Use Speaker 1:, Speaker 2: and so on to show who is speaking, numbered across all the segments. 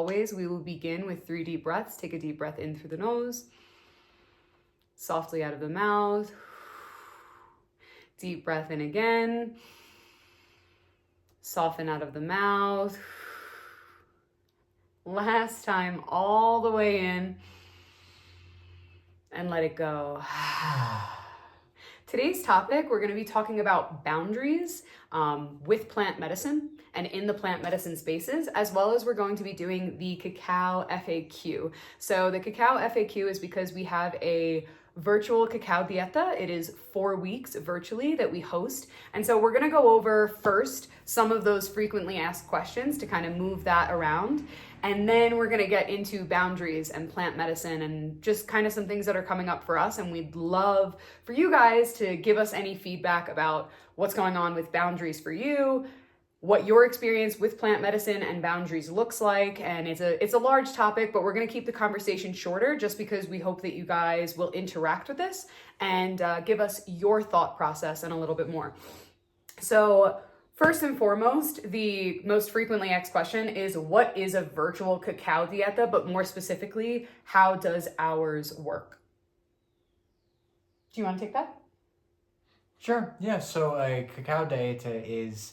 Speaker 1: Always, we will begin with 3 deep breaths. Take a deep breath in through the nose, softly out of the mouth. Deep breath in again. Soften out of the mouth. Last time, all the way in. And let it go. Today's topic, we're going to be talking about boundaries with plant medicine and in the plant medicine spaces, as well as we're going to be doing the Cacao FAQ. So the Cacao FAQ is because we have a virtual Cacao Dieta. It is 4 weeks virtually that we host. And so we're going to go over first some of those frequently asked questions to kind of move that around. And then we're going to get into boundaries and plant medicine and just kind of some things that are coming up for us. And we'd love for you guys to give us any feedback about what's going on with boundaries for you, what your experience with plant medicine and boundaries looks like. And it's a large topic, but we're going to keep the conversation shorter just because we hope that you guys will interact with this and give us your thought process and a little bit more. So first and foremost, the most frequently asked question is, what is a virtual Cacao Dieta? But more specifically, how does ours work? Do you want to take that?
Speaker 2: Sure. Yeah. So a Cacao Dieta is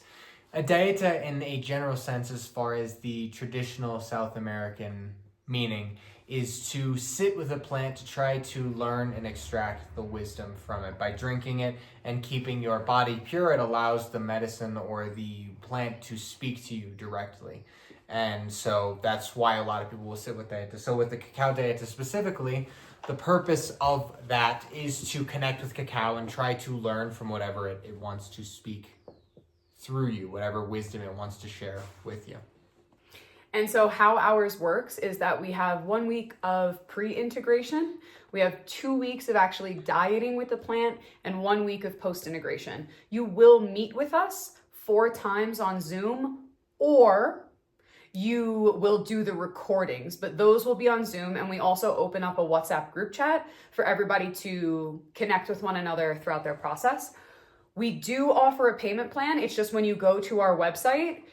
Speaker 2: a dieta in a general sense, as far as the traditional South American meaning, is to sit with a plant to try to learn and extract the wisdom from it. By drinking it and keeping your body pure, it allows the medicine or the plant to speak to you directly. And so that's why a lot of people will sit with Dieta. So with the Cacao Dieta specifically, the purpose of that is to connect with cacao and try to learn from whatever it wants to speak through you, whatever wisdom it wants to share with you.
Speaker 1: And so how ours works is that we have 1 week of pre-integration, we have 2 weeks of actually dieting with the plant, and 1 week of post-integration. You will meet with us 4 times on Zoom, or you will do the recordings, but those will be on Zoom. And we also open up a WhatsApp group chat for everybody to connect with one another throughout their process. We do offer a payment plan. It's just when you go to our website,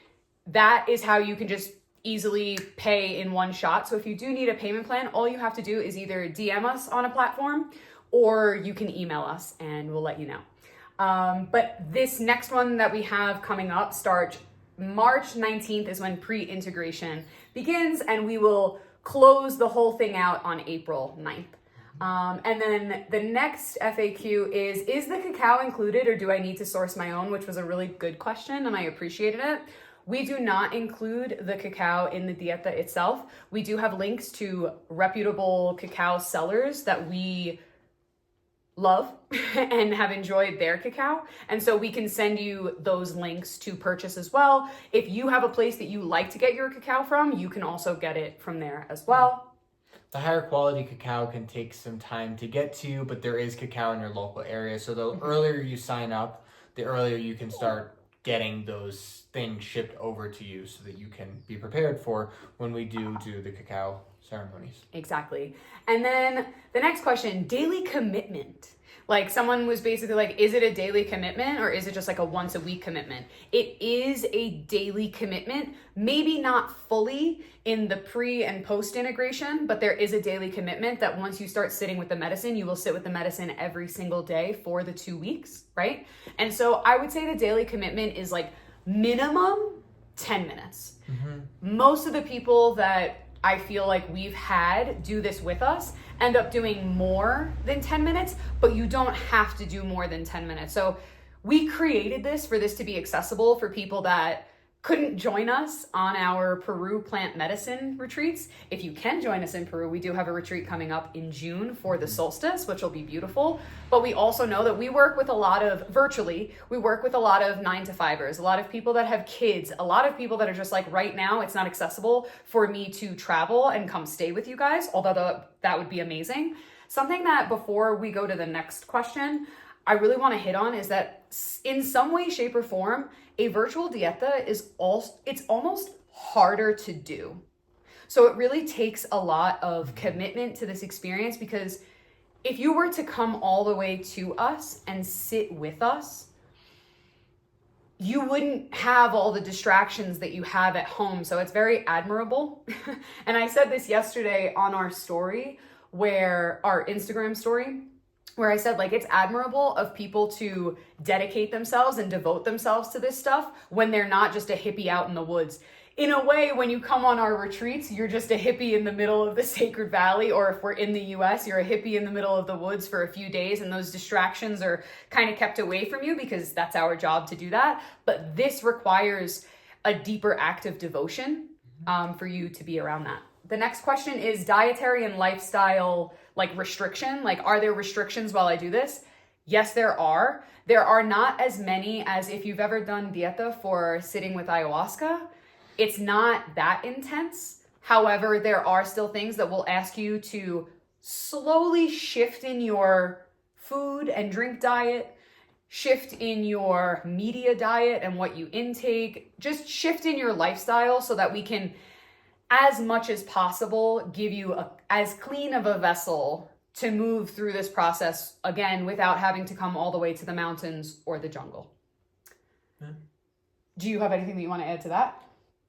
Speaker 1: that is how you can just easily pay in one shot. So if you do need a payment plan, all you have to do is either DM us on a platform or you can email us and we'll let you know. But this next one that we have coming up starts March 19th is when pre-integration begins, and we will close the whole thing out on April 9th. And then the next FAQ is the cacao included or do I need to source my own? Which was a really good question and I appreciated it. We do not include the cacao in the dieta itself. We do have links to reputable cacao sellers that we love and have enjoyed their cacao. And so we can send you those links to purchase as well. If you have a place that you like to get your cacao from, you can also get it from there as well.
Speaker 2: The higher quality cacao can take some time to get to you, but there is cacao in your local area. So the earlier you sign up, the earlier you can start getting those things shipped over to you so that you can be prepared for when we do the cacao ceremonies.
Speaker 1: Exactly. And then the next question, daily commitment. Like someone was basically like, is it a daily commitment or is it just like a once a week commitment? It is a daily commitment, maybe not fully in the pre and post integration, but there is a daily commitment that once you start sitting with the medicine, you will sit with the medicine every single day for the 2 weeks, right? And so I would say the daily commitment is like minimum 10 minutes. Mm-hmm. Most of the people that I feel like we've had do this with us end up doing more than 10 minutes, but you don't have to do more than 10 minutes. So we created this for this to be accessible for people that couldn't join us on our Peru plant medicine retreats. If you can join us in Peru, we do have a retreat coming up in June for the Solstice, which will be beautiful. But we also know that we work with a lot of, virtually, we work with a lot of 9-to-5ers, a lot of people that have kids, a lot of people that are just like, right now, it's not accessible for me to travel and come stay with you guys, although that would be amazing. Something that before we go to the next question, I really want to hit on is that in some way, shape, or form, a virtual dieta it's almost harder to do. So it really takes a lot of commitment to this experience, because if you were to come all the way to us and sit with us, you wouldn't have all the distractions that you have at home. So it's very admirable. And I said this yesterday on our story, our Instagram story, where I said, like, it's admirable of people to dedicate themselves and devote themselves to this stuff when they're not just a hippie out in the woods. In a way, when you come on our retreats, you're just a hippie in the middle of the Sacred Valley, or if we're in the US, you're a hippie in the middle of the woods for a few days, and those distractions are kind of kept away from you because that's our job to do that. But this requires a deeper act of devotion for you to be around that. The next question is dietary and lifestyle, like restriction. Like, are there restrictions while I do this? Yes, there are. There are not as many as if you've ever done dieta for sitting with ayahuasca. It's not that intense. However, there are still things that will ask you to slowly shift in your food and drink diet, shift in your media diet and what you intake, just shift in your lifestyle so that we can, as much as possible, give you as clean of a vessel to move through this process, again, without having to come all the way to the mountains or the jungle. Yeah. Do you have anything that you want to add to that?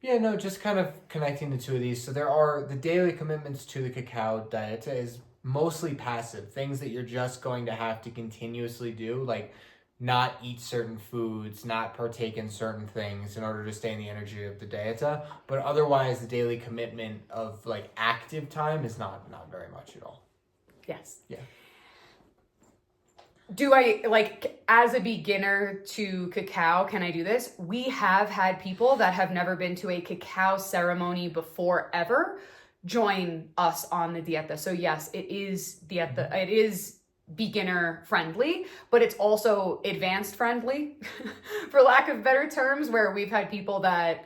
Speaker 2: Yeah, no, just kind of connecting the two of these. So there are the daily commitments to the Cacao Dieta is mostly passive, things that you're just going to have to continuously do, like not eat certain foods, not partake in certain things in order to stay in the energy of the Dieta. But otherwise, the daily commitment of like active time is not very much at all.
Speaker 1: Yes.
Speaker 2: Yeah.
Speaker 1: Do I, like, as a beginner to cacao, can I do this? We have had people that have never been to a cacao ceremony before ever join us on the dieta. So yes, it is dieta. It is beginner friendly, but it's also advanced friendly, for lack of better terms, where we've had people that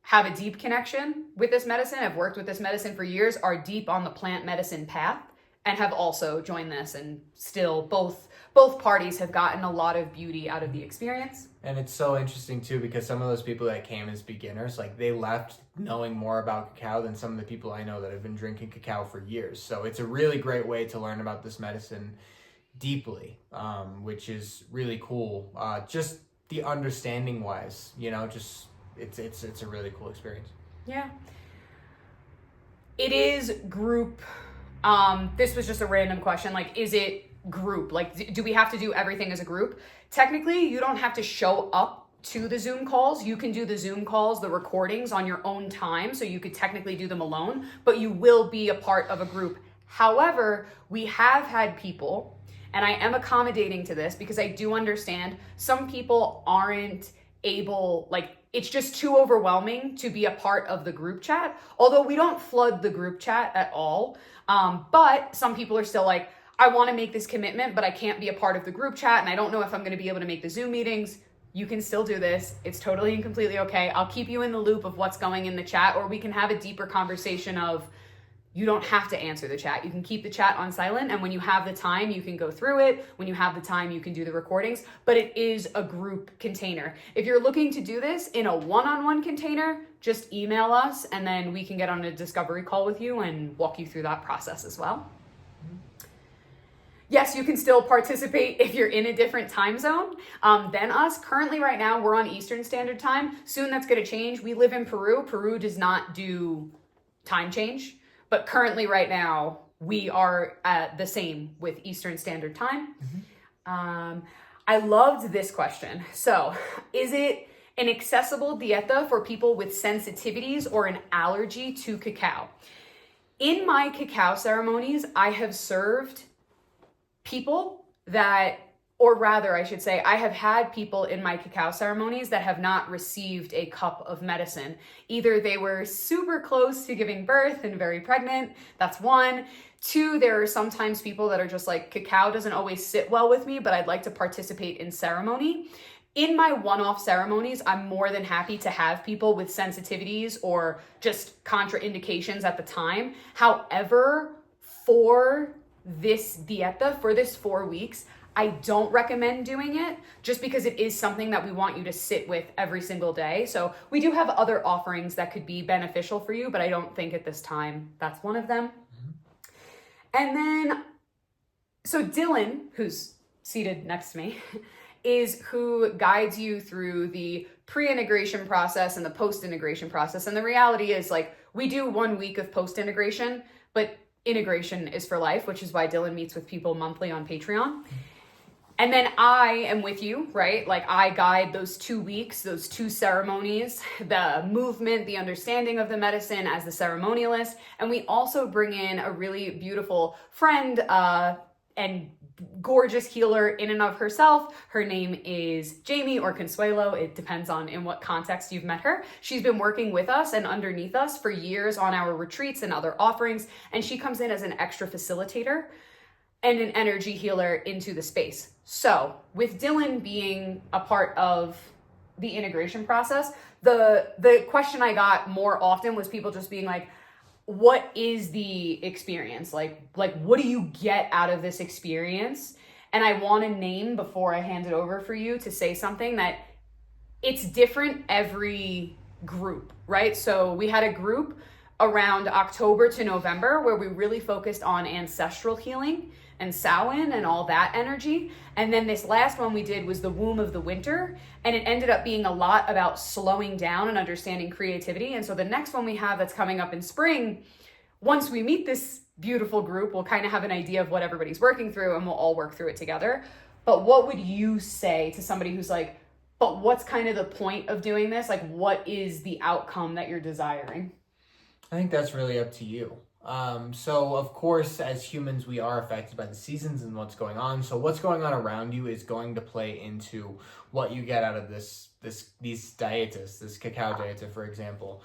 Speaker 1: have a deep connection with this medicine, have worked with this medicine for years, are deep on the plant medicine path, and have also joined this, and still both parties have gotten a lot of beauty out of the experience.
Speaker 2: And it's so interesting too, because some of those people that came as beginners, like they left knowing more about cacao than some of the people I know that have been drinking cacao for years. So it's a really great way to learn about this medicine deeply, which is really cool. Just the understanding wise, just it's a really cool experience.
Speaker 1: Yeah. It is group. This was just a random question. Like, is it group? Like, do we have to do everything as a group? Technically, you don't have to show up to the Zoom calls. You can do the Zoom calls, the recordings on your own time. So you could technically do them alone, but you will be a part of a group. However, we have had people, and I am accommodating to this because I do understand some people aren't able, like, it's just too overwhelming to be a part of the group chat. Although we don't flood the group chat at all. But some people are still like, I want to make this commitment, but I can't be a part of the group chat, and I don't know if I'm going to be able to make the Zoom meetings. You can still do this. It's totally and completely okay. I'll keep you in the loop of what's going in the chat, or we can have a deeper conversation of, you don't have to answer the chat. You can keep the chat on silent, and when you have the time, you can go through it. When you have the time, you can do the recordings, but it is a group container. If you're looking to do this in a one-on-one container, just email us, and then we can get on a discovery call with you and walk you through that process as well. Yes, you can still participate if you're in a different time zone than us. Currently, right now, we're on Eastern Standard Time. Soon that's going to change. We live in Peru. Peru does not do time change. But currently, right now, we are at the same with Eastern Standard Time. Mm-hmm. I loved this question. So, is it an accessible dieta for people with sensitivities or an allergy to cacao? In my cacao ceremonies, I have served people that, or rather, I should say, I have had people in my cacao ceremonies that have not received a cup of medicine. Either they were super close to giving birth and very pregnant. That's one. Two, there are sometimes people that are just like, cacao doesn't always sit well with me, but I'd like to participate in ceremony. In my one-off ceremonies, I'm more than happy to have people with sensitivities or just contraindications at the time. However, for this dieta, for this 4 weeks, I don't recommend doing it just because it is something that we want you to sit with every single day. So we do have other offerings that could be beneficial for you, but I don't think at this time that's one of them. Mm-hmm. And then, so Dylan, who's seated next to me, is who guides you through the pre-integration process and the post-integration process. And the reality is, like, we do 1 week of post-integration, but integration is for life, which is why Dylan meets with people monthly on Patreon. And then I am with you, right? Like, I guide those 2 weeks, those 2 ceremonies, the movement, the understanding of the medicine as the ceremonialist. And we also bring in a really beautiful friend and gorgeous healer in and of herself. Her name is Jamie, or Consuelo. It depends on in what context you've met her. She's been working with us and underneath us for years on our retreats and other offerings. And she comes in as an extra facilitator and an energy healer into the space. So with Dylan being a part of the integration process, the question I got more often was people just being like, what is the experience? Like what do you get out of this experience? And I want to name, before I hand it over for you to say something, that it's different every group, right? So we had a group around October to November where we really focused on ancestral healing and Samhain and all that energy. And then this last one we did was the womb of the winter, and it ended up being a lot about slowing down and understanding creativity. And so the next one we have that's coming up in spring, once we meet this beautiful group, we'll kind of have an idea of what everybody's working through and we'll all work through it together. But what would you say to somebody who's like, but what's kind of the point of doing this? Like, what is the outcome that you're desiring?
Speaker 2: I think that's really up to you. So of course, as humans, we are affected by the seasons and what's going on. So what's going on around you is going to play into what you get out of these dietas, this Cacao Dieta, for example.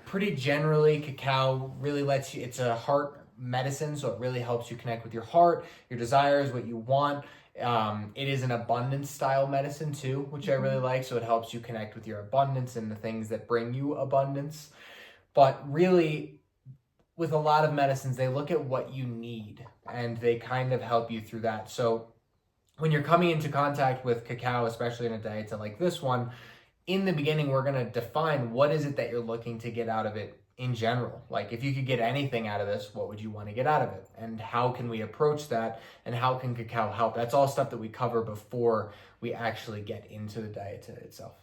Speaker 2: Pretty generally, cacao really lets you, it's a heart medicine, so it really helps you connect with your heart, your desires, what you want. It is an abundance style medicine too, which I really like. So it helps you connect with your abundance and the things that bring you abundance. But really, with a lot of medicines, they look at what you need and they kind of help you through that. So when you're coming into contact with cacao, especially in a diet like this one, in the beginning, we're going to define what is it that you're looking to get out of it in general. Like, if you could get anything out of this, what would you want to get out of it? And how can we approach that? And how can cacao help? That's all stuff that we cover before we actually get into the diet itself.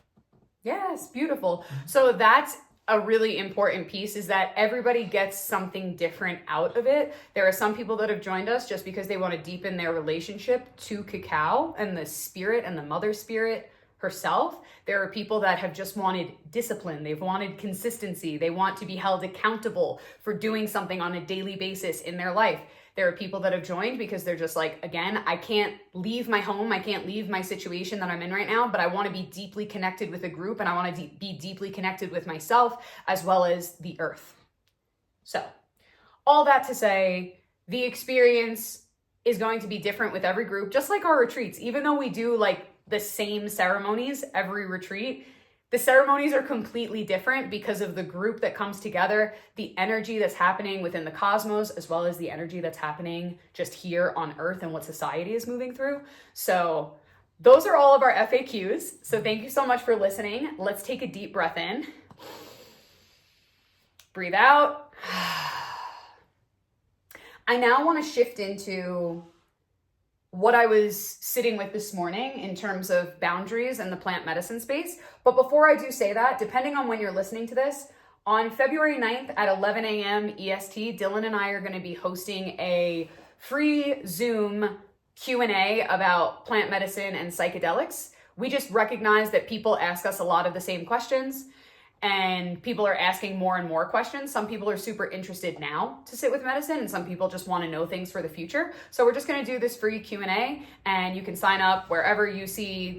Speaker 1: Yes, beautiful. So that's a really important piece, is that everybody gets something different out of it. There are some people that have joined us just because they want to deepen their relationship to cacao and the spirit and the mother spirit herself. There are people that have just wanted discipline. They've wanted consistency. They want to be held accountable for doing something on a daily basis in their life. There are people that have joined because they're just like, again, I can't leave my home. I can't leave my situation that I'm in right now, but I want to be deeply connected with a group, and I want to be deeply connected with myself as well as the earth. So all that to say, the experience is going to be different with every group, just like our retreats. Even though we do like the same ceremonies every retreat, the ceremonies are completely different because of the group that comes together, the energy that's happening within the cosmos, as well as the energy that's happening just here on Earth and what society is moving through. So those are all of our FAQs. So thank you so much for listening. Let's take a deep breath in. Breathe out. I now want to shift into what I was sitting with this morning in terms of boundaries and the plant medicine space. But before I do say that, depending on when you're listening to this, on February 9th at 11 a.m. EST, Dylan and I are going to be hosting a free Zoom Q&A about plant medicine and psychedelics. We just recognize that people ask us a lot of the same questions, and people are asking more and more questions. Some people are super interested now to sit with medicine, and some people just want to know things for the future. So we're just going to do this free Q&A, and you can sign up wherever you see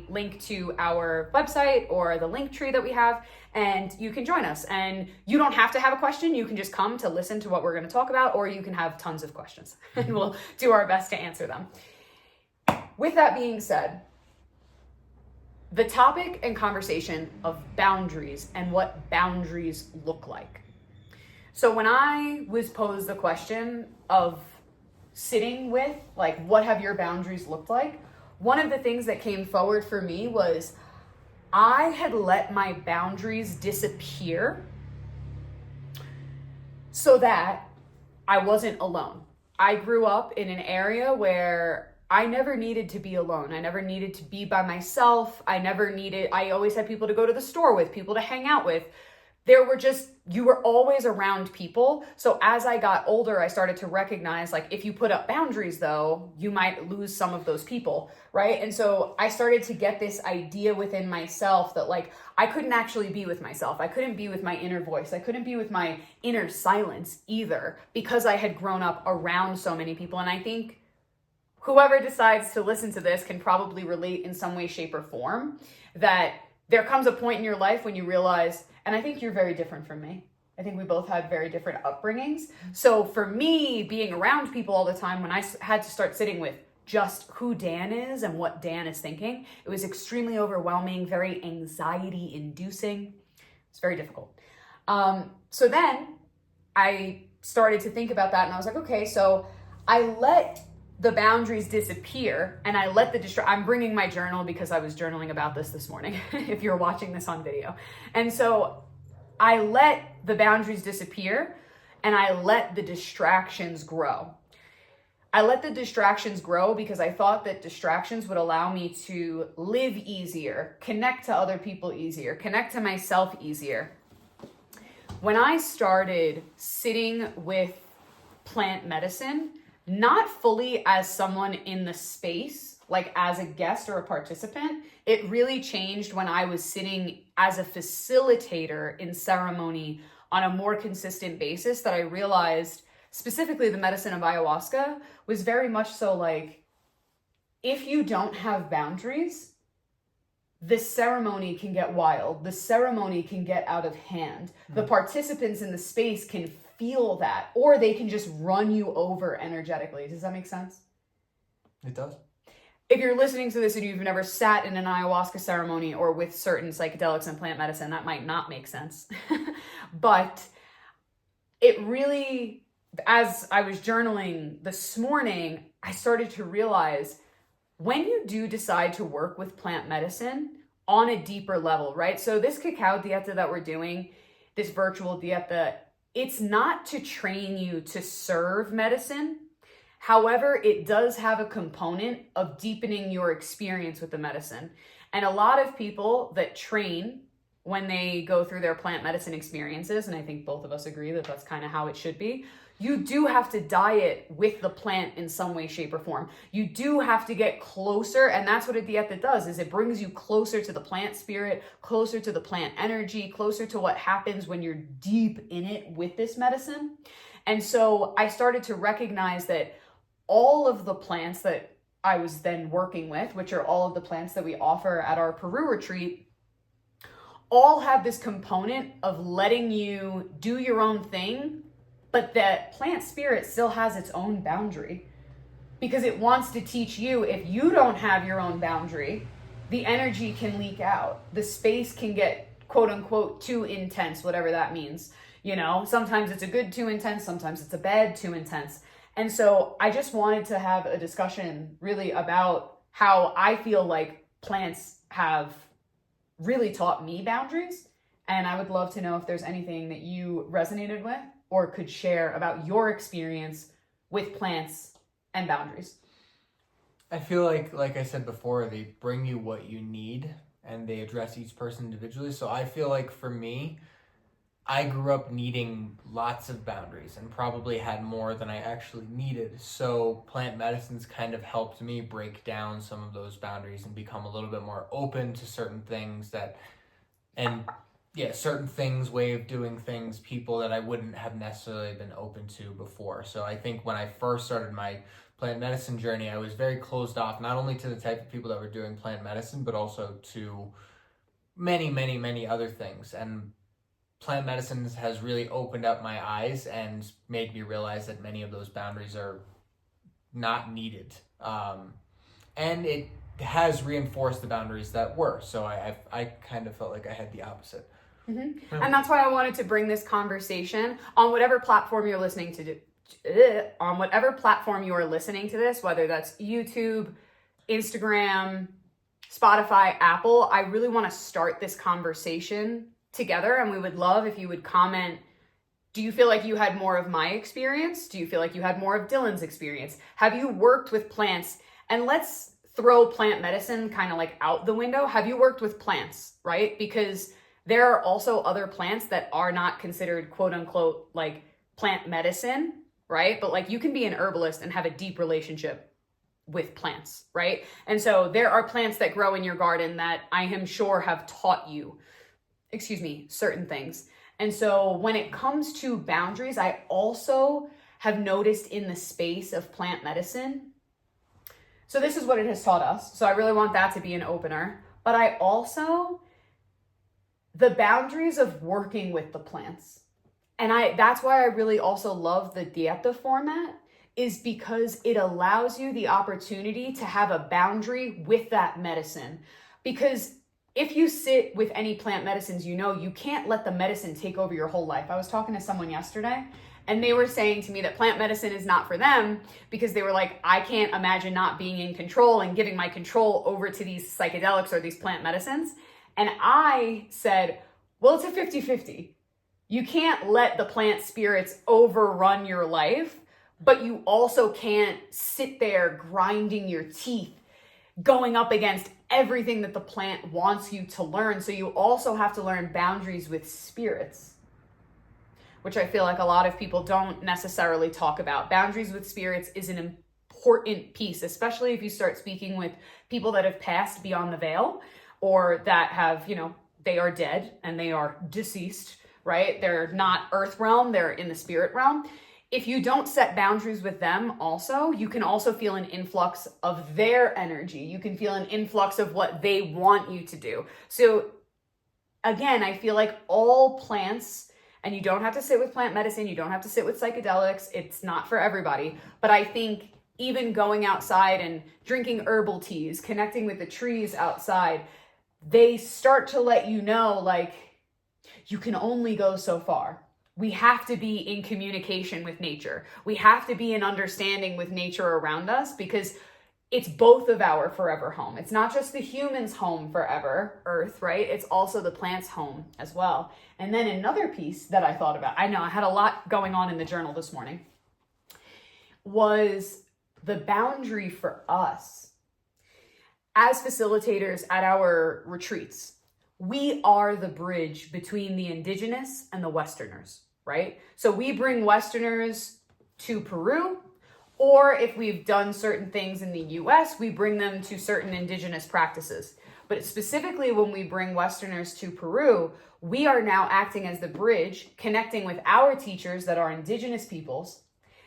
Speaker 1: the link to our website or the link tree that we have, and you can join us. And you don't have to have a question. You can just come to listen to what we're going to talk about, or you can have tons of questions, and we'll do our best to answer them. With that being said, the topic and conversation of boundaries and what boundaries look like. So when I was posed the question of sitting with, like, what have your boundaries looked like? One of the things that came forward for me was I had let my boundaries disappear so that I wasn't alone. I grew up in an area where I never needed to be alone. I never needed to be by myself. I always had people to go to the store with, people to hang out with. You were always around people. So as I got older, I started to recognize, like, if you put up boundaries though, you might lose some of those people, right? And so I started to get this idea within myself that, like, I couldn't actually be with myself. I couldn't be with my inner voice. I couldn't be with my inner silence either, because I had grown up around so many people. And I think whoever decides to listen to this can probably relate in some way, shape, or form, that there comes a point in your life when you realize, and I think you're very different from me. I think we both had very different upbringings. So for me, being around people all the time, when I had to start sitting with just who Dan is and what Dan is thinking, it was extremely overwhelming, very anxiety inducing. It's very difficult. So then I started to think about that, and I was like, okay, so I let the boundaries disappear, and I let I'm bringing my journal because I was journaling about this morning, if you're watching this on video. And so I let the boundaries disappear, and I let the distractions grow. I let the distractions grow because I thought that distractions would allow me to live easier, connect to other people easier, connect to myself easier. When I started sitting with plant medicine, not fully as someone in the space, like as a guest or a participant, it really changed when I was sitting as a facilitator in ceremony on a more consistent basis, that I realized specifically the medicine of ayahuasca was very much so like, if you don't have boundaries, the ceremony can get wild. The ceremony can get out of hand. The participants in the space can feel that, or they can just run you over energetically. Does that make sense?
Speaker 2: It does.
Speaker 1: If you're listening to this and you've never sat in an ayahuasca ceremony or with certain psychedelics and plant medicine, that might not make sense. But it really, as I was journaling this morning, I started to realize, when you do decide to work with plant medicine on a deeper level, right? So this Cacao Dieta that we're doing, this virtual dieta, it's not to train you to serve medicine. However, it does have a component of deepening your experience with the medicine. And a lot of people that train when they go through their plant medicine experiences, and I think both of us agree that that's kind of how it should be, you do have to diet with the plant in some way, shape, or form. You do have to get closer, and that's what a dieta does, is it brings you closer to the plant spirit, closer to the plant energy, closer to what happens when you're deep in it with this medicine. And so I started to recognize that all of the plants that I was then working with, which are all of the plants that we offer at our Peru retreat, all have this component of letting you do your own thing, but that plant spirit still has its own boundary, because it wants to teach you, if you don't have your own boundary, the energy can leak out. The space can get, quote unquote, too intense, whatever that means. You know, sometimes it's a good too intense, sometimes it's a bad too intense. And so I just wanted to have a discussion really about how I feel like plants have really taught me boundaries. And I would love to know if there's anything that you resonated with or could share about your experience with plants and boundaries.
Speaker 2: I feel like I said before, they bring you what you need and they address each person individually. So I feel like for me, I grew up needing lots of boundaries and probably had more than I actually needed. So plant medicines kind of helped me break down some of those boundaries and become a little bit more open to certain things certain things, way of doing things, people that I wouldn't have necessarily been open to before. So I think when I first started my plant medicine journey, I was very closed off, not only to the type of people that were doing plant medicine, but also to many, many, many other things. And plant medicine has really opened up my eyes and made me realize that many of those boundaries are not needed. And it has reinforced the boundaries that were. So I kind of felt like I had the opposite.
Speaker 1: Mm-hmm. And that's why I wanted to bring this conversation on whatever platform you're listening to this, whether that's YouTube, Instagram, Spotify, Apple. I really want to start this conversation together, and we would love if you would comment. Do you feel like you had more of my experience? Do you feel like you had more of Dylan's experience? Have you worked with plants And let's throw plant medicine kind of like out the window. Have you worked with plants, right? Because there are also other plants that are not considered quote unquote like plant medicine, right? But like you can be an herbalist and have a deep relationship with plants, right? And so there are plants that grow in your garden that I am sure have taught you, certain things. And so when it comes to boundaries, I also have noticed in the space of plant medicine. So this is what it has taught us. So I really want that to be an opener. But I also, the boundaries of working with the plants. And that's why I really also love the Dieta format, is because it allows you the opportunity to have a boundary with that medicine. Because if you sit with any plant medicines, you can't let the medicine take over your whole life. I was talking to someone yesterday and they were saying to me that plant medicine is not for them because they were like, I can't imagine not being in control and giving my control over to these psychedelics or these plant medicines. And I said, well, it's a 50-50. You can't let the plant spirits overrun your life, but you also can't sit there grinding your teeth, going up against everything that the plant wants you to learn. So you also have to learn boundaries with spirits, which I feel like a lot of people don't necessarily talk about. Boundaries with spirits is an important piece, especially if you start speaking with people that have passed beyond the veil or that have, they are dead and they are deceased, right? They're not earth realm, they're in the spirit realm. If you don't set boundaries with them also, you can also feel an influx of their energy. You can feel an influx of what they want you to do. So again, I feel like all plants, and you don't have to sit with plant medicine, you don't have to sit with psychedelics, it's not for everybody. But I think even going outside and drinking herbal teas, connecting with the trees outside, they start to let you know, like, you can only go so far. We have to be in communication with nature. We have to be in understanding with nature around us because it's both of our forever home. It's not just the human's home forever, Earth, right? It's also the plant's home as well. And then another piece that I thought about, I know I had a lot going on in the journal this morning, was the boundary for us as facilitators at our retreats. We are the bridge between the indigenous and the Westerners, right? So we bring Westerners to Peru, or if we've done certain things in the US, we bring them to certain indigenous practices. But specifically when we bring Westerners to Peru, we are now acting as the bridge, connecting with our teachers that are indigenous peoples,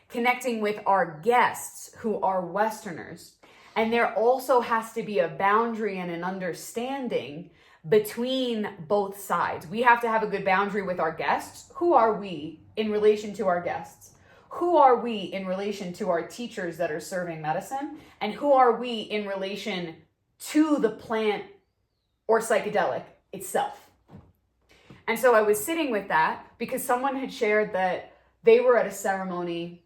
Speaker 1: connecting with our guests who are Westerners. And there also has to be a boundary and an understanding between both sides. We have to have a good boundary with our guests. Who are we in relation to our guests? Who are we in relation to our teachers that are serving medicine? And who are we in relation to the plant or psychedelic itself? And so I was sitting with that because someone had shared that they were at a ceremony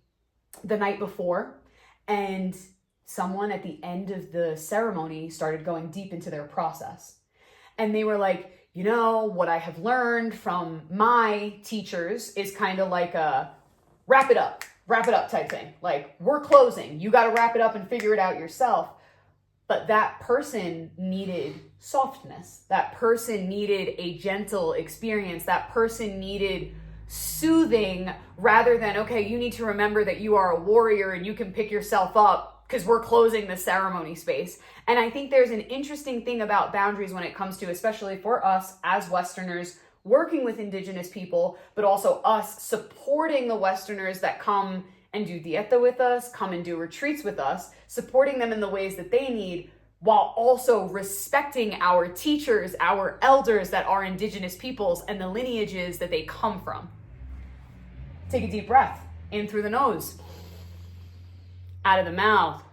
Speaker 1: the night before and someone at the end of the ceremony started going deep into their process. And they were like, what I have learned from my teachers is kind of like a wrap it up type thing. Like, we're closing. You got to wrap it up and figure it out yourself. But that person needed softness. That person needed a gentle experience. That person needed soothing rather than, okay, you need to remember that you are a warrior and you can pick yourself up because we're closing the ceremony space. And I think there's an interesting thing about boundaries when it comes to, especially for us as Westerners, working with indigenous people, but also us supporting the Westerners that come and do dieta with us, come and do retreats with us, supporting them in the ways that they need, while also respecting our teachers, our elders that are indigenous peoples and the lineages that they come from. Take a deep breath, in through the nose, out of the mouth.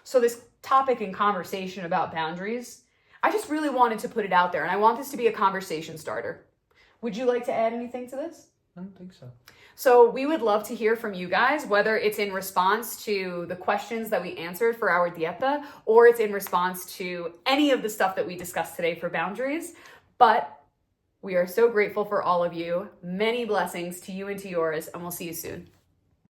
Speaker 1: So this topic and conversation about boundaries, I just really wanted to put it out there, and I want this to be a conversation starter. Would you like to add anything to this?
Speaker 2: I don't think so.
Speaker 1: So we would love to hear from you guys, whether it's in response to the questions that we answered for our dieta, or it's in response to any of the stuff that we discussed today for boundaries. But we are so grateful for all of you. Many blessings to you and to yours, and we'll see you soon.